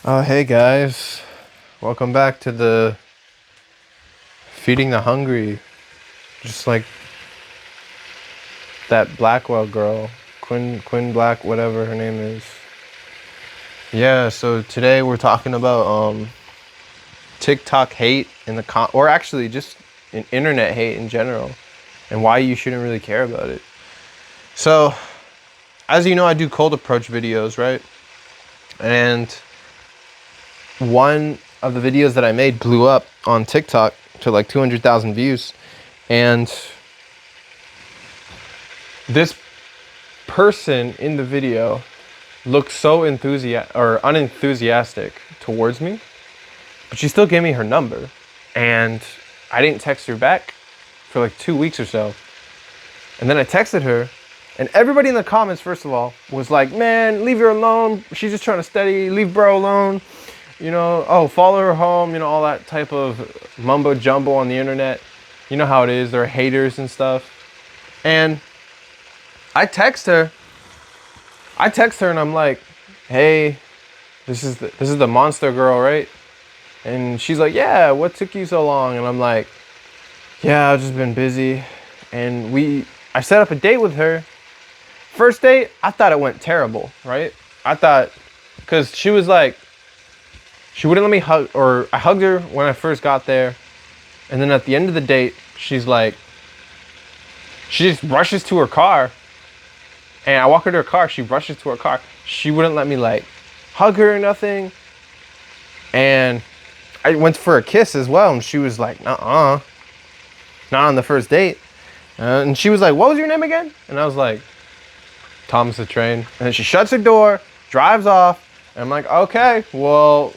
Oh, hey guys. Welcome back to the Feeding the Hungry. Just like that Blackwell girl, Quinn Black, whatever her name is. Yeah, so today we're talking about TikTok hate in the or actually just in internet hate in general and why you shouldn't really care about it. So, as you know, I do cold approach videos, right? And one of the videos that I made blew up on TikTok to like 200,000 views. And this person in the video looked so unenthusiastic towards me, but she still gave me her number. And I didn't text her back for like 2 weeks or so. And then I texted her, and everybody in the comments, first of all, was like, man, leave her alone. She's just trying to study. Leave bro alone. You know, oh, follow her home, you know, all that type of mumbo jumbo on the internet. You know how it is, there are haters and stuff. And I text her and I'm like, hey, this is the monster girl, right? And she's like, yeah, what took you so long? And I'm like, yeah, I've just been busy. And I set up a date with her. First date, I thought it went terrible, right? I thought, because she was like, she wouldn't let me hug, or I hugged her when I first got there. And then at the end of the date, she's like, she just rushes to her car. And I walk her to her car, she rushes to her car. She wouldn't let me like hug her or nothing. And I went for a kiss as well. And she was like, not on the first date. And she was like, what was your name again? And I was like, Thomas the Train. And then she shuts her door, drives off. And I'm like, okay, well,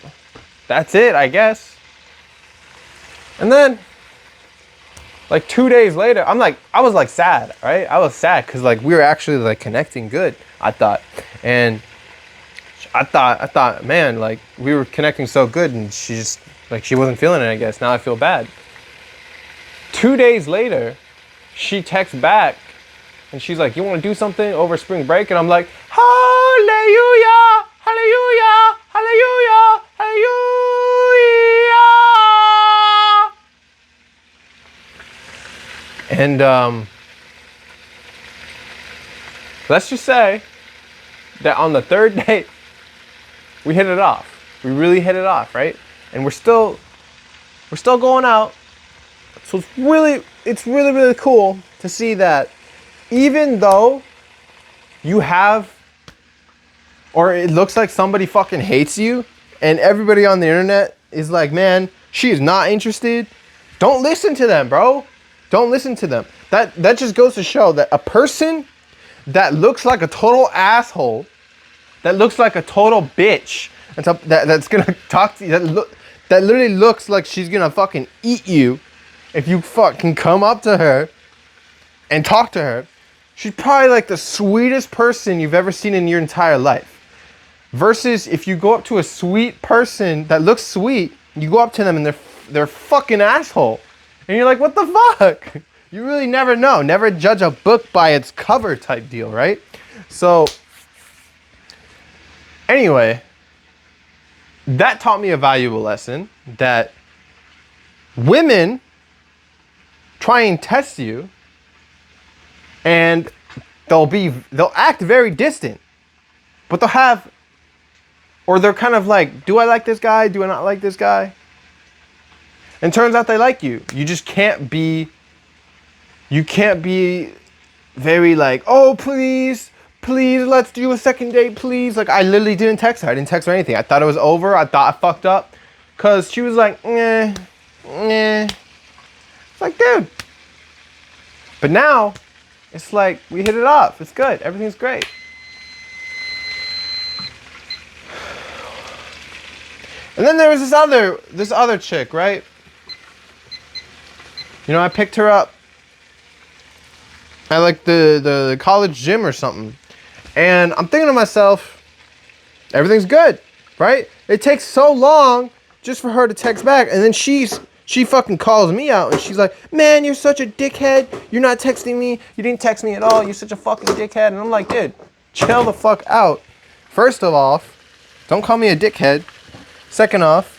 that's it, I guess. And then, like 2 days later, I was like sad, right? I was sad because like we were actually like connecting good, I thought. And I thought, man, like we were connecting so good, and she just, like, she wasn't feeling it, I guess. Now I feel bad. 2 days later, she texts back and she's like, you want to do something over spring break? And I'm like, hallelujah, hallelujah, hallelujah, hallelujah. And let's just say that on the third date, we hit it off. We really hit it off, right? And we're still going out. So it's really cool to see that even though you have, or it looks like somebody fucking hates you, and everybody on the internet is like, man, she is not interested. Don't listen to them, bro. Don't listen to them. That just goes to show that a person that looks like a total asshole, that looks like a total bitch, that's gonna talk to you, that literally looks like she's gonna fucking eat you if you fucking come up to her and talk to her, she's probably like the sweetest person you've ever seen in your entire life. Versus if you go up to a sweet person that looks sweet, you go up to them and they're fucking asshole. And you're like, what the fuck? You really never know. Never judge a book by its cover type deal, right? So, anyway, that taught me a valuable lesson that women try and test you, and they'll act very distant, but they're kind of like, do I like this guy? Do I not like this guy? And turns out they like you. You just can't be very like, oh, please, let's do a second date, please. Like, I literally didn't text her. I didn't text her anything. I thought it was over. I thought I fucked up. Because she was like, It's like, dude. But now, it's like, we hit it off. It's good. Everything's great. And then there was this other chick, right? You know, I picked her up at like the college gym or something. And I'm thinking to myself, everything's good, right? It takes so long just for her to text back. And then she fucking calls me out and she's like, man, you're such a dickhead. You're not texting me. You didn't text me at all. You're such a fucking dickhead. And I'm like, dude, chill the fuck out. First of all, don't call me a dickhead. Second off,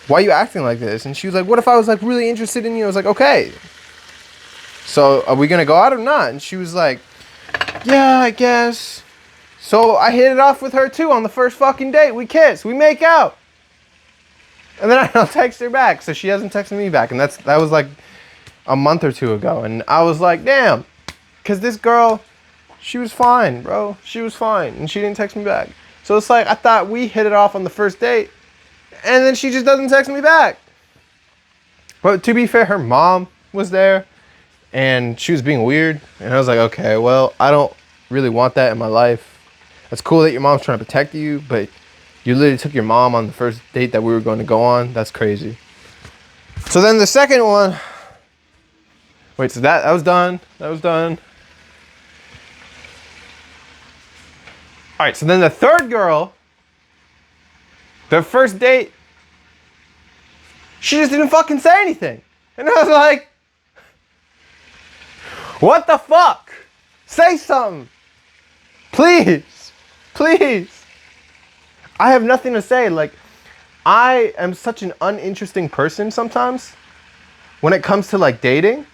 why are you acting like this? And she was like, what if I was like really interested in you? I was like, okay. So are we going to go out or not? And she was like, yeah, I guess. So I hit it off with her too on the first fucking date. We kiss, we make out. And then I don't text her back. So she hasn't texted me back. And that was like a month or two ago. And I was like, damn. Because this girl, she was fine, bro. She was fine. And she didn't text me back. So it's like, I thought we hit it off on the first date. And then she just doesn't text me back. But to be fair, her mom was there. And she was being weird. And I was like, okay, well, I don't really want that in my life. It's cool that your mom's trying to protect you, but you literally took your mom on the first date that we were going to go on. That's crazy. So then the second one. Wait, so that was done. That was done. All right, so then the third girl, the first date, she just didn't fucking say anything. And I was like, what the fuck? Say something. Please. Please. I have nothing to say. Like, I am such an uninteresting person sometimes when it comes to like dating.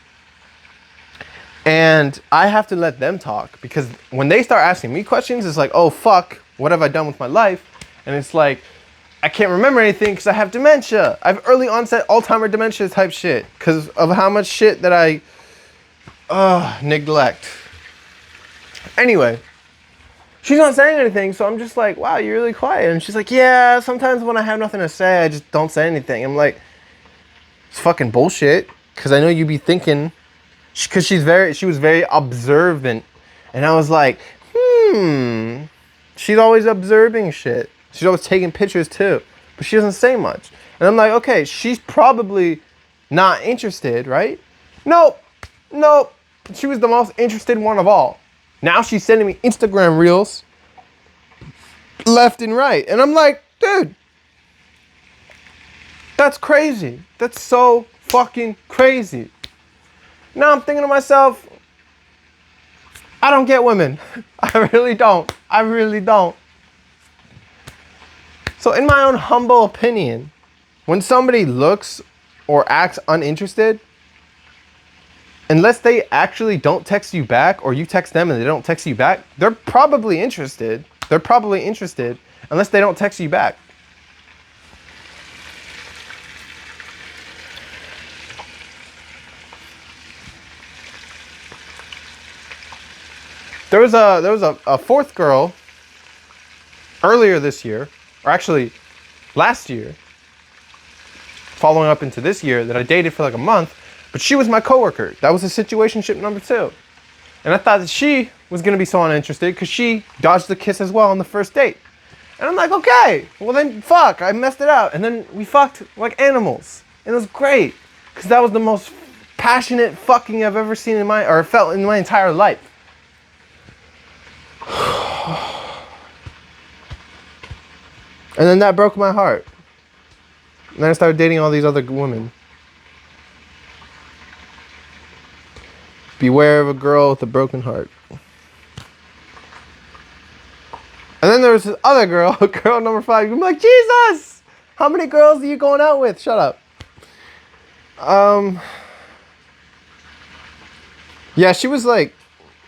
And I have to let them talk because when they start asking me questions, it's like, oh fuck, what have I done with my life? And it's like, I can't remember anything because I have dementia. I have early onset Alzheimer's dementia type shit because of how much shit that I neglect. Anyway. She's not saying anything, so I'm just like, wow, you're really quiet. And she's like, yeah, sometimes when I have nothing to say, I just don't say anything. I'm like, it's fucking bullshit, because I know you be thinking, because she was very observant. And I was like, she's always observing shit. She's always taking pictures too, but she doesn't say much. And I'm like, okay, she's probably not interested, right? Nope. She was the most interested one of all. Now she's sending me Instagram reels left and right. And I'm like, dude, that's crazy. That's so fucking crazy. Now I'm thinking to myself, I don't get women. I really don't. So in my own humble opinion, when somebody looks or acts uninterested, unless they actually don't text you back or you text them and they don't text you back, they're probably interested. Unless they don't text you back. There was a fourth girl earlier this year, or actually last year, following up into this year, that I dated for like a month. But she was my coworker. That was a situationship number 2. And I thought that she was going to be so uninterested because she dodged the kiss as well on the first date. And I'm like, okay, well then fuck, I messed it up. And then we fucked like animals. And it was great because that was the most passionate fucking I've ever seen felt in my entire life. And then that broke my heart. And then I started dating all these other women. Beware of a girl with a broken heart. And then there was this other girl, girl number 5. I'm like, Jesus! How many girls are you going out with? Shut up. Yeah, she was like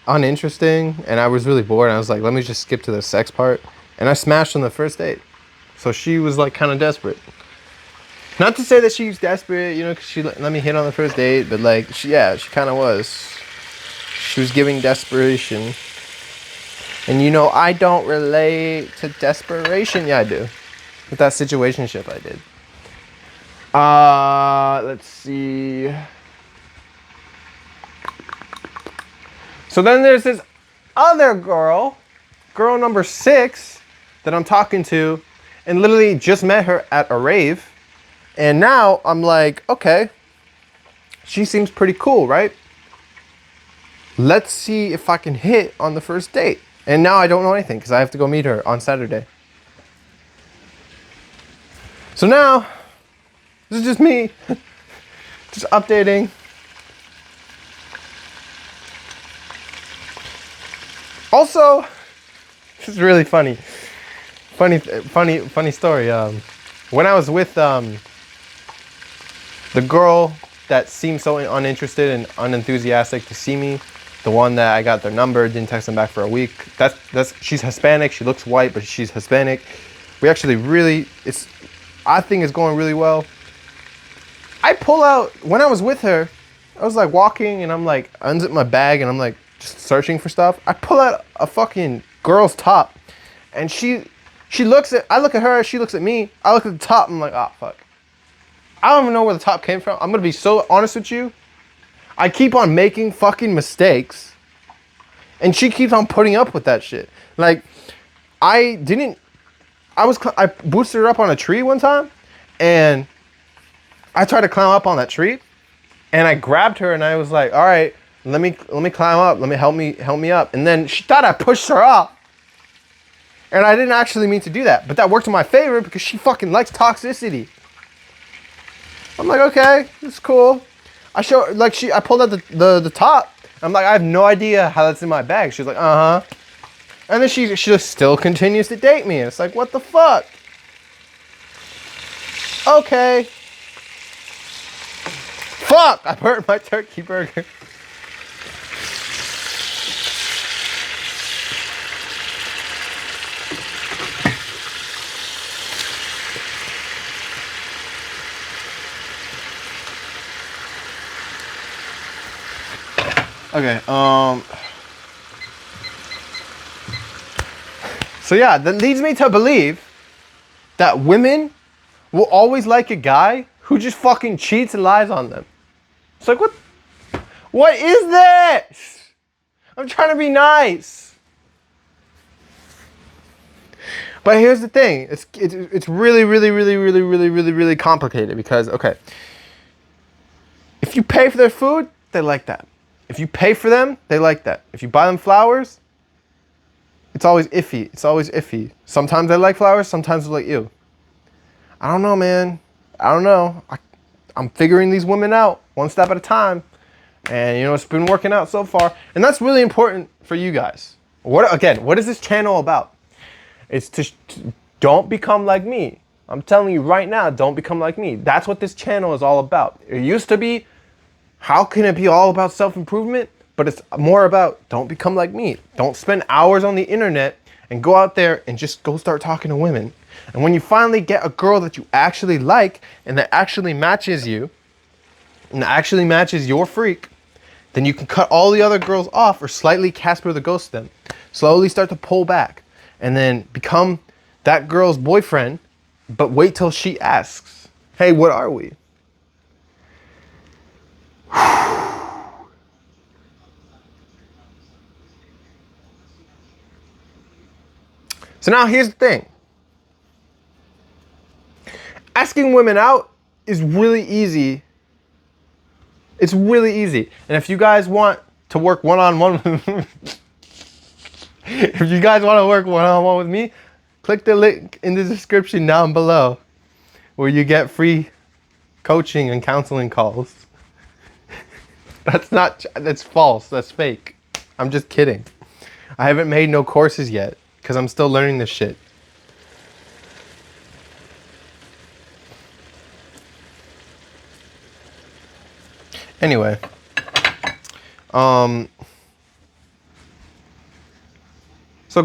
uninteresting and I was really bored. And I was like, let me just skip to the sex part. And I smashed on the first date. So she was like kind of desperate. Not to say that she's desperate, you know, because she let me hit on the first date, but like, she kind of was. She was giving desperation. And you know, I don't relate to desperation. Yeah, I do. With that situationship I did. Let's see. So then there's this other girl number 6, that I'm talking to, and literally just met her at a rave. And now I'm like, okay, she seems pretty cool, right? Let's see if I can hit on the first date. And now I don't know anything because I have to go meet her on Saturday. So now, this is just me, just updating. Also, this is really funny. funny story. When I was with the girl that seemed so uninterested and unenthusiastic to see me, the one that I got their number, didn't text them back for a week. She's Hispanic. She looks white, but she's Hispanic. We actually I think it's going really well. I pull out, when I was with her, I was like walking and I'm like, unzip my bag and I'm like just searching for stuff. I pull out a fucking girl's top and I look at her, she looks at me, I look at the top, I'm like, oh fuck. I don't even know where the top came from. I'm gonna be so honest with you. I keep on making fucking mistakes and she keeps on putting up with that shit. Like, I boosted her up on a tree one time and I tried to climb up on that tree and I grabbed her and I was like, all right, let me climb up. Help me up. And then she thought I pushed her up. And I didn't actually mean to do that, but that worked in my favor because she fucking likes toxicity. I'm like, okay, it's cool. I pulled out the top. I'm like, I have no idea how that's in my bag. She's like, uh-huh. And then she just still continues to date me. And it's like, what the fuck? Okay. Fuck! I burnt my turkey burger. Okay, so yeah, that leads me to believe that women will always like a guy who just fucking cheats and lies on them. It's like, what is this? I'm trying to be nice. But here's the thing, it's really complicated because, okay, if you pay for their food, they like that. If you pay for them, they like that. If you buy them flowers, it's always iffy. Sometimes they like flowers, sometimes they're like you. I don't know, man. I don't know. I'm figuring these women out one step at a time. And, you know, it's been working out so far. And that's really important for you guys. What is this channel about? It's to don't become like me. I'm telling you right now, don't become like me. That's what this channel is all about. It used to be, how can it be all about self-improvement? But it's more about don't become like me. Don't spend hours on the internet and go out there and just go start talking to women. And when you finally get a girl that you actually like and that actually matches you and that actually matches your freak, then you can cut all the other girls off or slightly Casper the Ghost them. Slowly start to pull back and then become that girl's boyfriend, but wait till she asks, hey, what are we? So now here's the thing. Asking women out is really easy. It's really easy. And if you guys want to work one-on-one with me, click the link in the description down below where you get free coaching and counseling calls. That's false. That's fake. I'm just kidding. I haven't made no courses yet because I'm still learning this shit. Anyway, so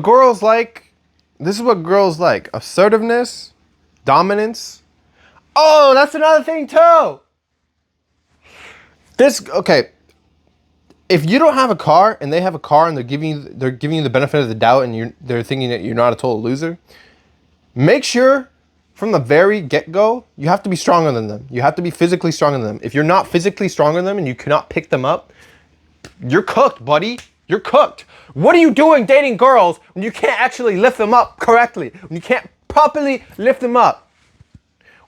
girls this is what girls like: assertiveness, dominance. Oh, that's another thing too. Okay. If you don't have a car and they have a car and they're giving you the benefit of the doubt and they're thinking that you're not a total loser, make sure from the very get-go, you have to be stronger than them. You have to be physically stronger than them. If you're not physically stronger than them and you cannot pick them up, you're cooked, buddy. You're cooked. What are you doing dating girls when you can't actually lift them up correctly? When you can't properly lift them up?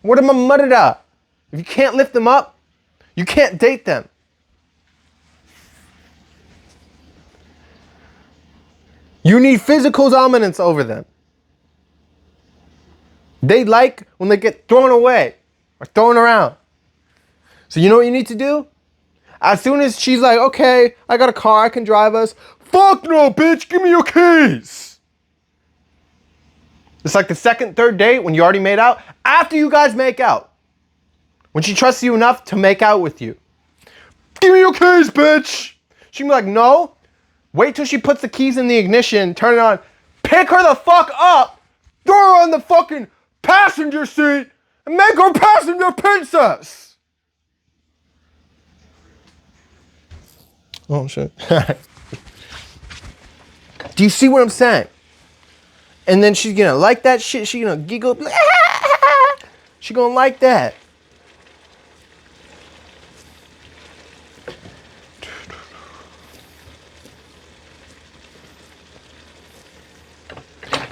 What am I muttered at? If you can't lift them up, you can't date them. You need physical dominance over them. They like when they get thrown away or thrown around. So you know what you need to do? As soon as she's like, okay, I got a car, I can drive us. Fuck no, bitch, give me your keys. It's like the second, third date when you already made out. After you guys make out. When she trusts you enough to make out with you. Give me your keys, bitch. She'd be like, no. Wait till she puts the keys in the ignition, turn it on, pick her the fuck up, throw her on the fucking passenger seat, and make her passenger princess. Oh, shit. Do you see what I'm saying? And then she's gonna like that shit. She's gonna giggle. She's gonna like that.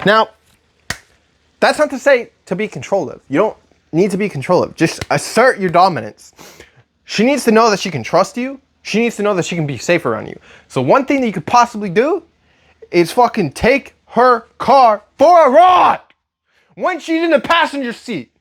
Now, that's not to say to be controlling. You don't need to be controlling. Just assert your dominance. She needs to know that she can trust you. She needs to know that she can be safe around you. So one thing that you could possibly do is fucking take her car for a ride when she's in the passenger seat.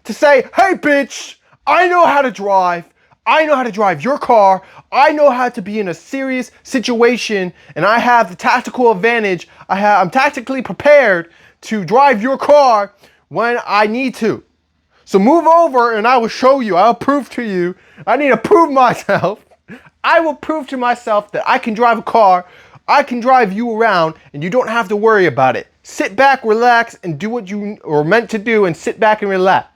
To say, hey bitch, I know how to drive. I know how to drive your car. I know how to be in a serious situation, and I have the tactical advantage. I'm tactically prepared to drive your car when I need to. So move over and I will show you. I'll prove to you. I need to prove myself. I will prove to myself that I can drive a car. I can drive you around and you don't have to worry about it. Sit back, relax, and do what you are meant to do, and sit back and relax.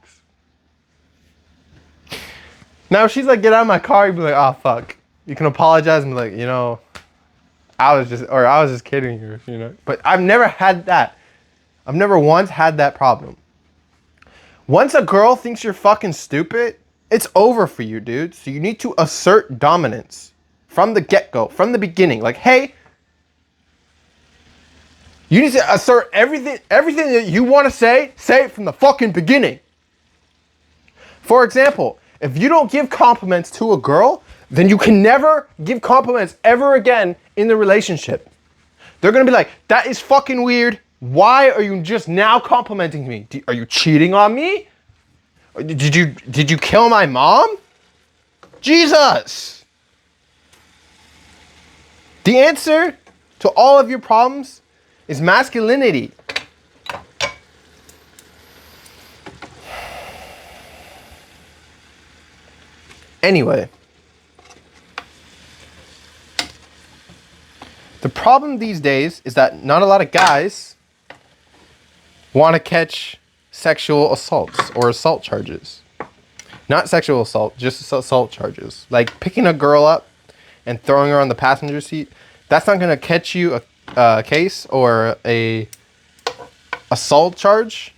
Now, if she's like, get out of my car, you'd be like, oh, fuck. You can apologize and be like, you know, I was just kidding you, you know. But I've never had that. I've never once had that problem. Once a girl thinks you're fucking stupid, it's over for you, dude. So you need to assert dominance from the get-go, from the beginning. Like, hey, you need to assert everything that you want to say it from the fucking beginning. For example, if you don't give compliments to a girl, then you can never give compliments ever again in the relationship. They're going to be like, that is fucking weird. Why are you just now complimenting me? Are you cheating on me? Did you kill my mom? Jesus. The answer to all of your problems is masculinity. Anyway, the problem these days is that not a lot of guys want to catch sexual assaults or assault charges. Not sexual assault, just assault charges. Like picking a girl up and throwing her on the passenger seat. That's not going to catch you a case or a assault charge.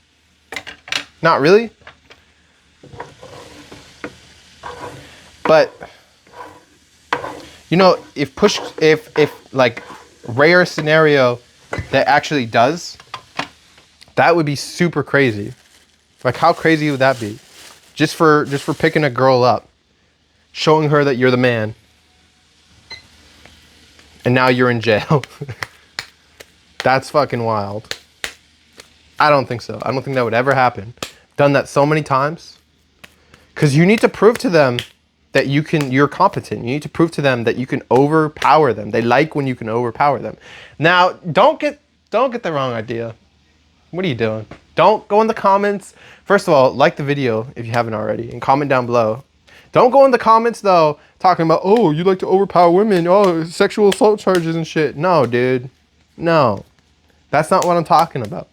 Not really. But, you know, if like rare scenario that actually does, that would be super crazy. Like, how crazy would that be? Just for picking a girl up, showing her that you're the man, and now you're in jail. That's fucking wild. I don't think so. I don't think that would ever happen. Done that so many times. Because you need to prove to them that you're competent. You need to prove to them that you can overpower them. They like when you can overpower them. Now, don't get the wrong idea. What are you doing? Don't go in the comments. First of all, like the video if you haven't already, and comment down below. Don't go in the comments though, talking about, oh, you like to overpower women, oh, sexual assault charges and shit. No, dude. No. That's not what I'm talking about.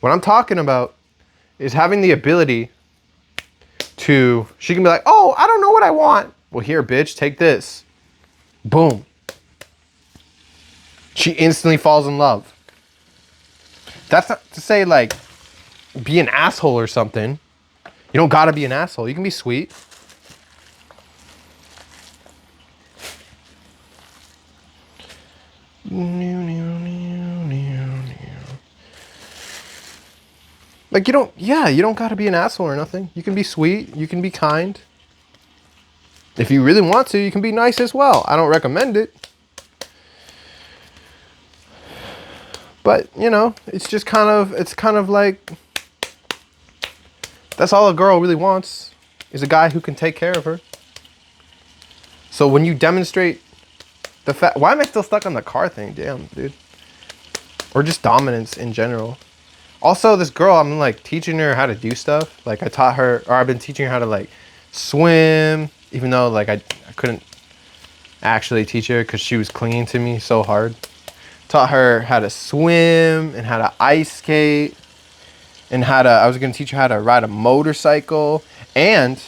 What I'm talking about is having the ability to, she can be like, oh, I don't know what I want. Well, here, bitch, take this. Boom. She instantly falls in love. That's not to say, like, be an asshole or something. You don't gotta be an asshole. You can be sweet. Like, you don't gotta be an asshole or nothing. You can be sweet. You can be kind. If you really want to, you can be nice as well. I don't recommend it. But, you know, it's kind of like, that's all a girl really wants, is a guy who can take care of her. So when you demonstrate the fact, why am I still stuck on the car thing? Damn, dude. Or just dominance in general. Also, this girl, I'm like teaching her how to do stuff. Like I taught her, or I've been teaching her how to like swim, even though like I couldn't actually teach her because she was clinging to me so hard. Taught her how to swim and how to ice skate and I was gonna teach her how to ride a motorcycle, and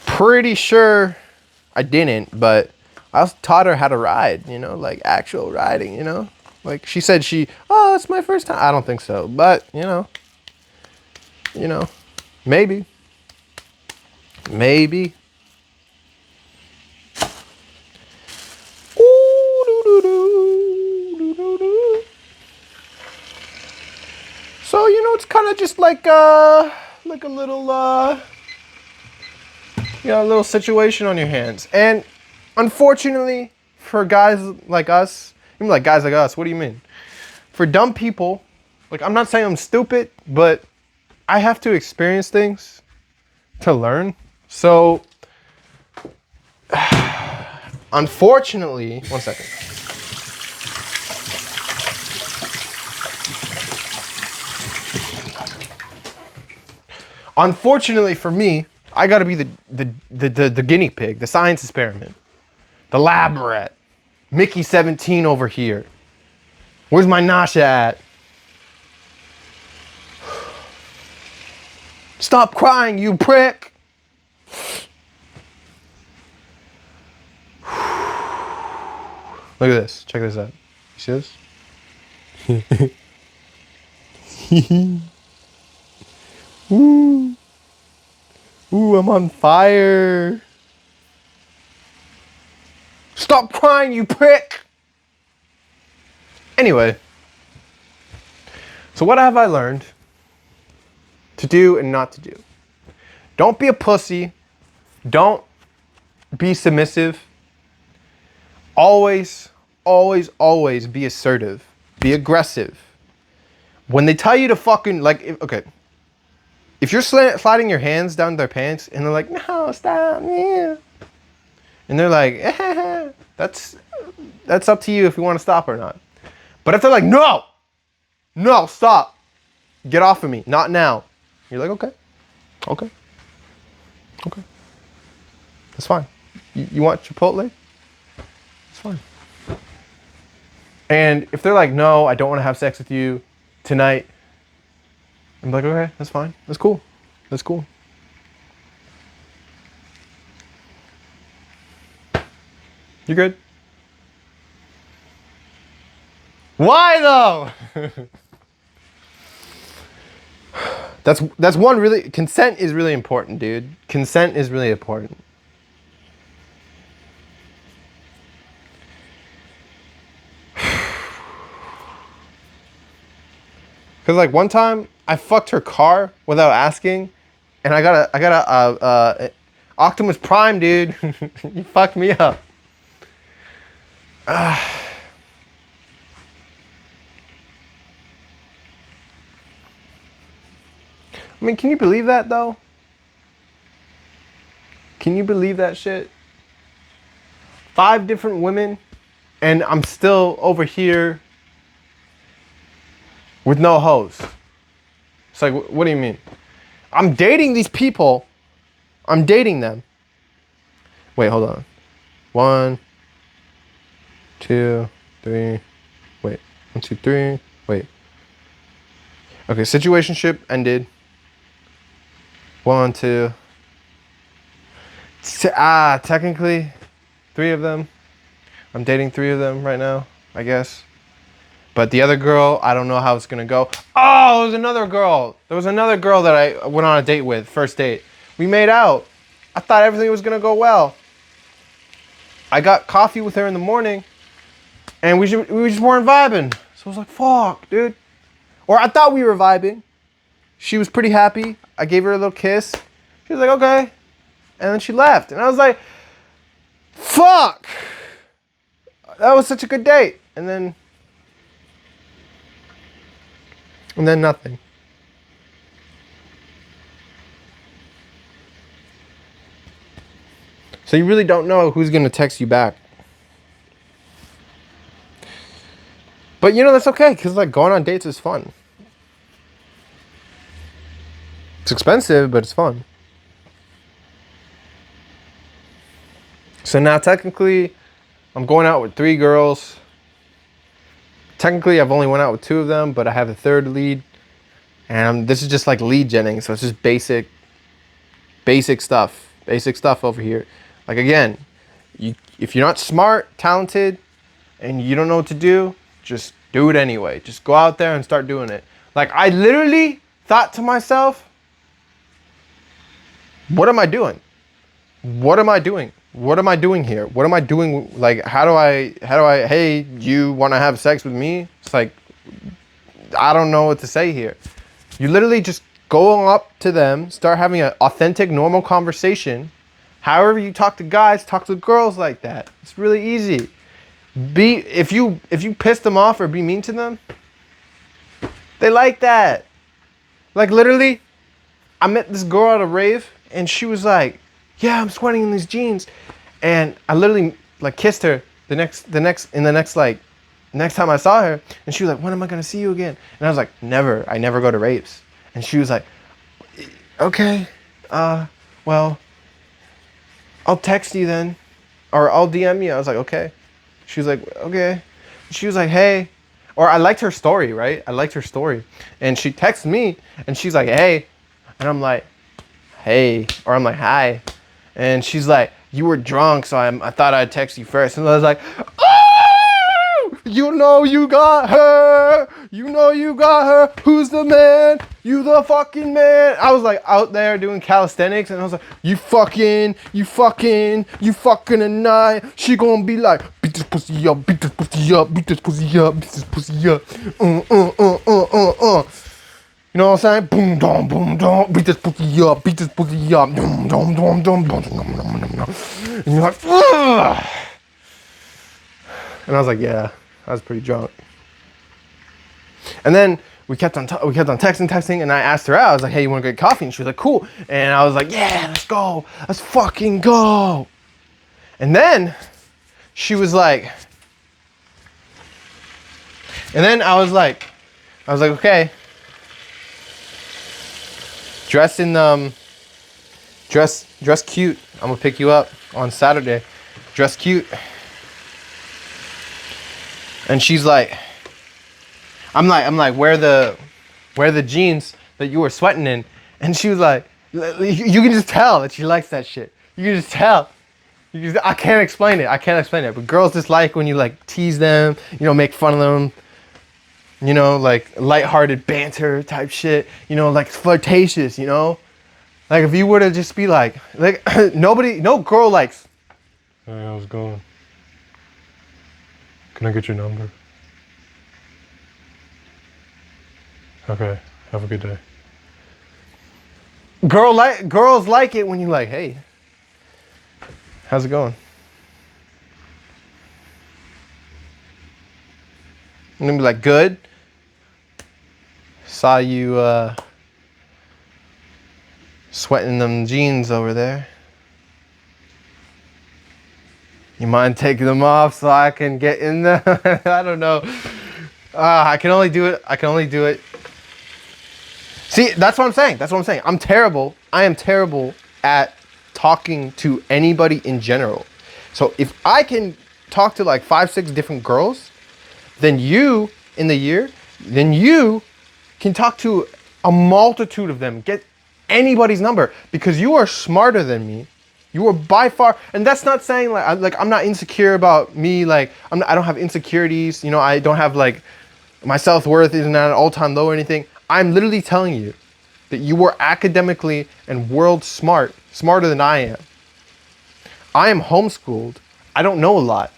pretty sure I didn't, but I also taught her how to ride, you know, like actual riding, you know? Like she said oh, it's my first time. I don't think so, but you know, maybe. Maybe. So, it's kind of just like a little a little situation on your hands. And unfortunately, for guys like us, even like guys like us, what do you mean? For dumb people, like I'm not saying I'm stupid, but I have to experience things to learn. So, unfortunately, one second. Unfortunately for me, I gotta be the guinea pig, the science experiment, the lab rat. Mickey 17 over here. Where's my Nasha at? Stop crying, you prick! Look at this. Check this out. You see this? Ooh. Ooh, I'm on fire. Stop crying, you prick! Anyway. So what have I learned to do and not to do? Don't be a pussy. Don't be submissive. Always, always, always be assertive. Be aggressive. When they tell you to fucking, okay. If you're sliding your hands down their pants and they're like, no, stop, yeah. And they're like, that's up to you if you want to stop or not. But if they're like, no, stop. Get off of me. Not now. You're like, okay. That's fine. You want Chipotle? It's fine. And if they're like, no, I don't want to have sex with you tonight, I'm like, okay, that's fine. That's cool. You're good. Why though? That's one really, consent is really important, dude. Consent is really important. Cause like one time I fucked her car without asking, and I got a Optimus Prime, dude. You fucked me up. I mean, can you believe that though? Can you believe that shit? 5 different women, and I'm still over here with no hoes. It's like, what do you mean? I'm dating these people. I'm dating them. Wait, hold on. 1, 2, 3. Wait. 1, 2, 3. Wait. Okay, situationship ended. 1, 2. Technically, 3 of them. I'm dating 3 of them right now, I guess. But the other girl, I don't know how it's gonna go. Oh, there was another girl. There was another girl that I went on a date with, first date. We made out. I thought everything was gonna go well. I got coffee with her in the morning, and we just weren't vibing. So I was like, fuck, dude. Or I thought we were vibing. She was pretty happy. I gave her a little kiss. She was like, okay. And then she left. And I was like, fuck. That was such a good date. And then nothing. So you really don't know who's gonna text you back. But that's okay, because like going on dates is fun. It's expensive, but it's fun. So now technically, I'm going out with 3 girls. Technically, I've only went out with 2 of them, but I have the 3rd lead. And this is just like lead genning, so it's just basic stuff. Basic stuff over here. Like again, if you're not smart, talented, and you don't know what to do, just do it anyway. Just go out there and start doing it. Like I literally thought to myself, what am I doing? What am I doing? What am I doing here? What am I doing? Like, how do I, hey, you want to have sex with me? It's like, I don't know what to say here. You literally just go up to them, start having an authentic, normal conversation. However you talk to guys, talk to girls like that. It's really easy. If you piss them off or be mean to them, they like that. Like literally, I met this girl at a rave and she was like, yeah, I'm sweating in these jeans. And I literally like kissed her the next time I saw her, and she was like, when am I gonna see you again? And I was like, never. I never go to raves. And she was like, okay, well, I'll text you then, or I'll DM you. I was like, okay. She was like, okay. She was like, hey, or I liked her story, right? I liked her story, and she texted me, and she's like, hey, and I'm like, hey, or I'm like, hi, and she's like, you were drunk, so I thought I'd text you first, and I was like, oh, you know you got her, who's the man, you the fucking man. I was like out there doing calisthenics, and I was like, you fucking tonight, she gonna be like, beat this pussy up, beat this pussy up, beat this pussy up, beat this pussy up, You know what I'm saying? Boom, dom, beat this pussy up, dum, dum, dum. And you're like, ugh. And I was like, yeah, I was pretty drunk. And then we kept on texting, and I asked her out. I was like, hey, you want to get coffee? And she was like, cool. And I was like, yeah, let's go. Let's fucking go. And then she was like, and then I was like, okay. Dress cute. I'm gonna pick you up on Saturday. Dress cute. And she's like, I'm like, wear the jeans that you were sweating in. And she was like, you can just tell that she likes that shit. You can just tell. I can't explain it. But girls just like when you like tease them, make fun of them. Like lighthearted banter type shit, like flirtatious, Like if you were to just be like no girl likes, hey, how's it going? Can I get your number? Okay, have a good day. Girls like it when you like, hey, how's it going? And then be like, good. Saw you sweating them jeans over there. You mind taking them off so I can get in there? I don't know. I can only do it. See, that's what I'm saying. I'm terrible. I am terrible at talking to anybody in general. So if I can talk to like 5-6 different girls, then you can talk to a multitude of them, get anybody's number, because you are smarter than me. You are by far, and that's not saying like I'm not insecure about me, like I don't have insecurities, I don't have like, my self-worth isn't at an all-time low or anything. I'm literally telling you that you are academically and world smarter than I am. I am homeschooled. I don't know a lot.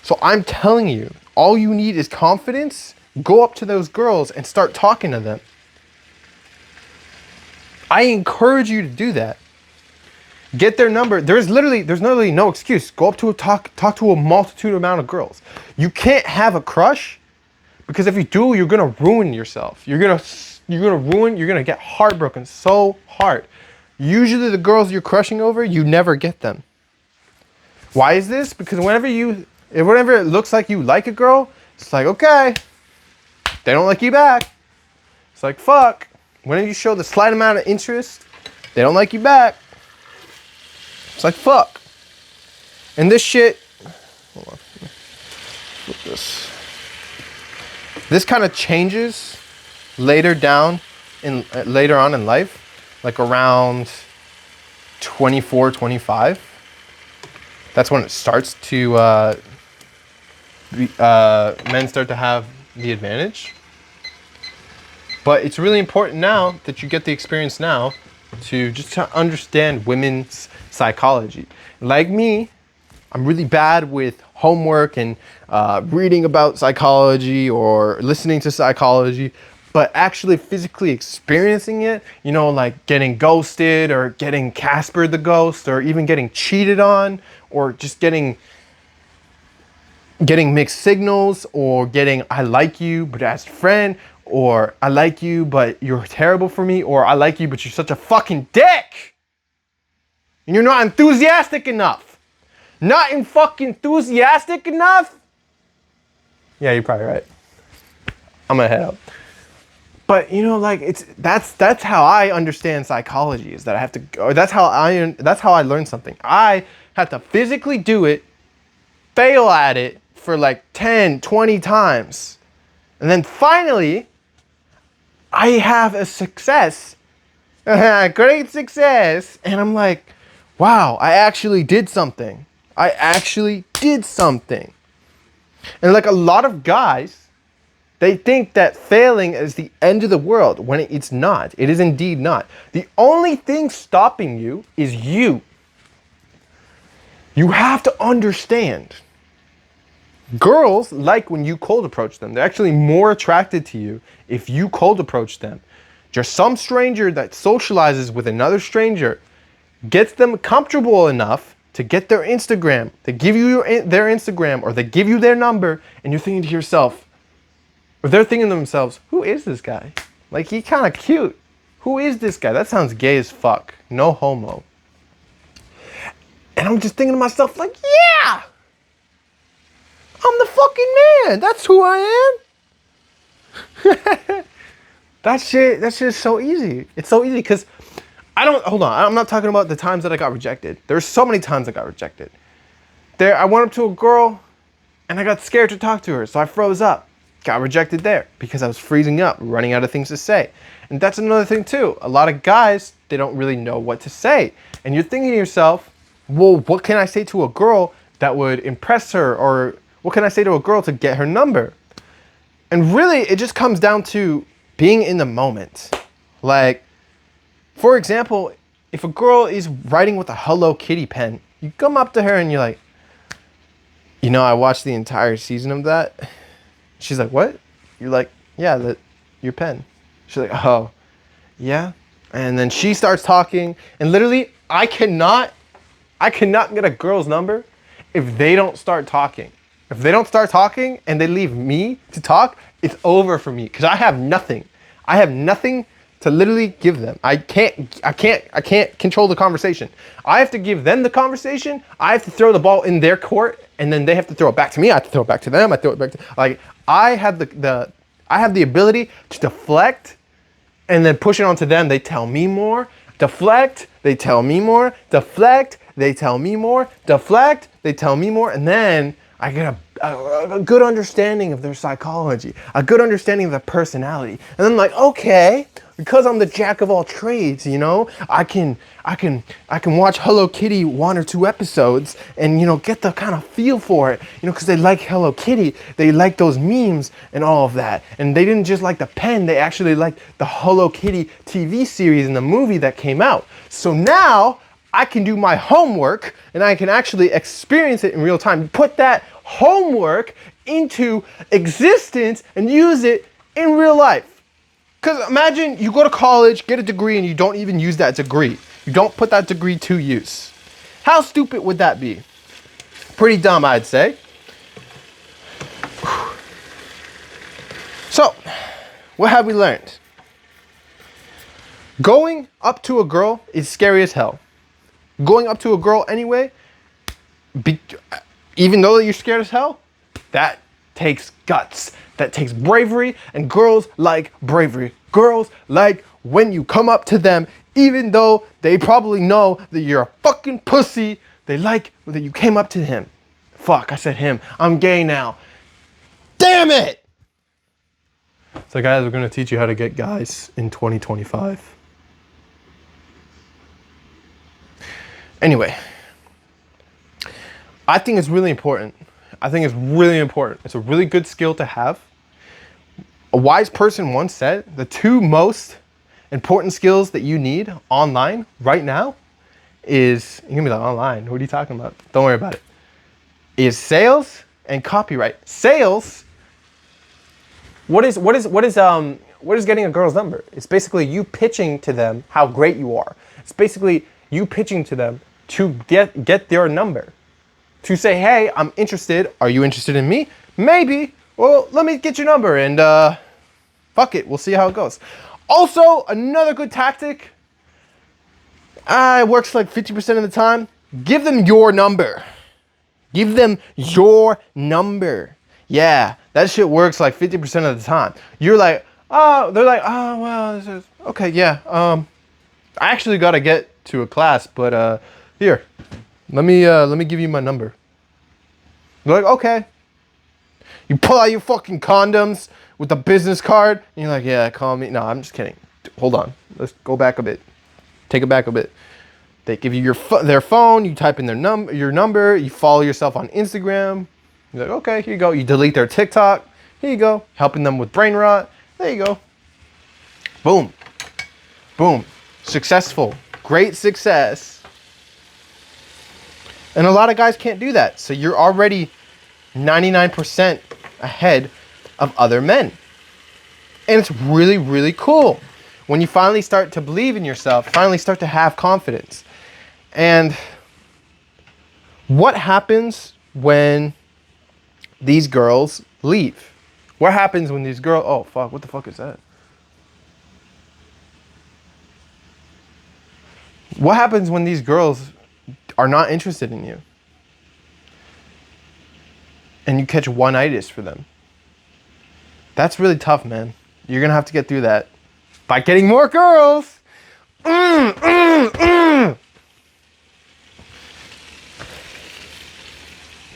So I'm telling you, all you need is confidence. Go up to those girls and start talking to them. I encourage you to do that. Get their number. There's literally no excuse. Go up to talk to a multitude amount of girls. You can't have a crush, because if you do, you're gonna ruin yourself. You're gonna get heartbroken so hard. Usually the girls you're crushing over, you never get them. Why is this? Because whenever it looks like you like a girl, It's like, okay, they don't like you back. It's like, fuck. Whenever you show the slight amount of interest, they don't like you back. It's like, fuck. And this shit, hold on, flip this. This kind of changes later on in life, like around 24, 25. That's when it starts to, men start to have the advantage. But it's really important now that you get the experience now to just to understand women's psychology. Like me, I'm really bad with homework and reading about psychology or listening to psychology, but actually physically experiencing it, you know, like getting ghosted or getting Casper the ghost or even getting cheated on or just getting mixed signals or getting I like you but as a friend, or I like you but you're terrible for me, or I like you but you're such a fucking dick and you're not enthusiastic enough. Not in fucking enthusiastic enough? Yeah, you're probably right. I'm gonna head out. But you know, like that's how I understand psychology, is that I have to, or that's how I learned something. I had to physically do it, fail at it for like 10, 20 times. And then finally, I have a success, great success. And I'm like, wow, I actually did something. I actually did something. And like a lot of guys, they think that failing is the end of the world when it's not. It is indeed not. The only thing stopping you is you. You have to understand. Girls like when you cold approach them. They're actually more attracted to you if you cold approach them. Just some stranger that socializes with another stranger gets them comfortable enough to get their Instagram, to give you their Instagram, or they give you their number, and you're thinking to yourself, or they're thinking to themselves, who is this guy? Like, he kind of cute. Who is this guy? That sounds gay as fuck. No homo. And I'm just thinking to myself, like, yeah! I'm the fucking man. That's who I am. That shit is so easy. It's so easy because hold on. I'm not talking about the times that I got rejected. There's so many times I got rejected. I went up to a girl and I got scared to talk to her. So I froze up. Got rejected there because I was freezing up, running out of things to say. And that's another thing too. A lot of guys, they don't really know what to say. And you're thinking to yourself, well, what can I say to a girl that would impress her? Or what can I say to a girl to get her number? And really, it just comes down to being in the moment. Like, for example, if a girl is writing with a Hello Kitty pen, you come up to her and you're like, you know, I watched the entire season of that. She's like, what? You're like, yeah, your pen. She's like, oh, yeah. And then she starts talking, and literally, I cannot get a girl's number if they don't start talking. If they don't start talking and they leave me to talk, it's over for me because I have nothing. I have nothing to literally give them. I can't control the conversation. I have to give them the conversation. I have to throw the ball in their court, and then they have to throw it back to me. I have to throw it back to them. I throw it back to, like, I have the ability to deflect and then push it onto them. They tell me more. Deflect, they tell me more. Deflect, they tell me more. Deflect, they tell me more. And then I get a good understanding of their psychology, a good understanding of their personality. And then I'm like, okay, because I'm the jack of all trades, you know, I can watch Hello Kitty 1 or 2 episodes and, you know, get the kind of feel for it, you know, because they like Hello Kitty, they like those memes and all of that. And they didn't just like the pen, they actually liked the Hello Kitty TV series and the movie that came out. So now I can do my homework and I can actually experience it in real time. Put that homework into existence and use it in real life. Because imagine you go to college, get a degree, and you don't even use that degree. You don't put that degree to use. How stupid would that be? Pretty dumb, I'd say. So, what have we learned? Going up to a girl is scary as hell. Going up to a girl anyway, even though you're scared as hell, that takes guts. That takes bravery, and girls like bravery. Girls like when you come up to them, even though they probably know that you're a fucking pussy, they like that you came up to him. Fuck, I said him. I'm gay now. Damn it! So guys, we're gonna teach you how to get guys in 2025. Anyway, I think it's really important. It's a really good skill to have. A wise person once said the two most important skills that you need online right now is, you're gonna be like, online, what are you talking about? Don't worry about it. Is sales and copyright. Sales, what is getting a girl's number? It's basically you pitching to them how great you are. It's basically you pitching to them to get their number. To say, hey, I'm interested. Are you interested in me? Maybe. Well, let me get your number and fuck it. We'll see how it goes. Also, another good tactic, it works like 50% of the time. Give them your number. Give them your number. Yeah, that shit works like 50% of the time. You're like, oh, they're like, oh, well, this is, okay, yeah. I actually got to get to a class, but here, let me give you my number. You're like, okay. You pull out your fucking condoms with a business card, and you're like, yeah, call me. No, I'm just kidding. Hold on. Let's go back a bit. Take it back a bit. They give you their phone. You type in your number. You follow yourself on Instagram. You're like, okay, here you go. You delete their TikTok. Here you go. Helping them with brain rot. There you go. Boom. Boom. Successful. Great success. And a lot of guys can't do that. So you're already 99% ahead of other men. And it's really, really cool when you finally start to believe in yourself, finally start to have confidence. And what happens when these girls leave? What happens when these girls, oh fuck, what the fuck is that? What happens when these girls are not interested in you? And you catch one-itis for them. That's really tough, man. You're gonna have to get through that by getting more girls. All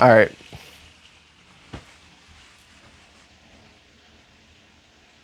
right.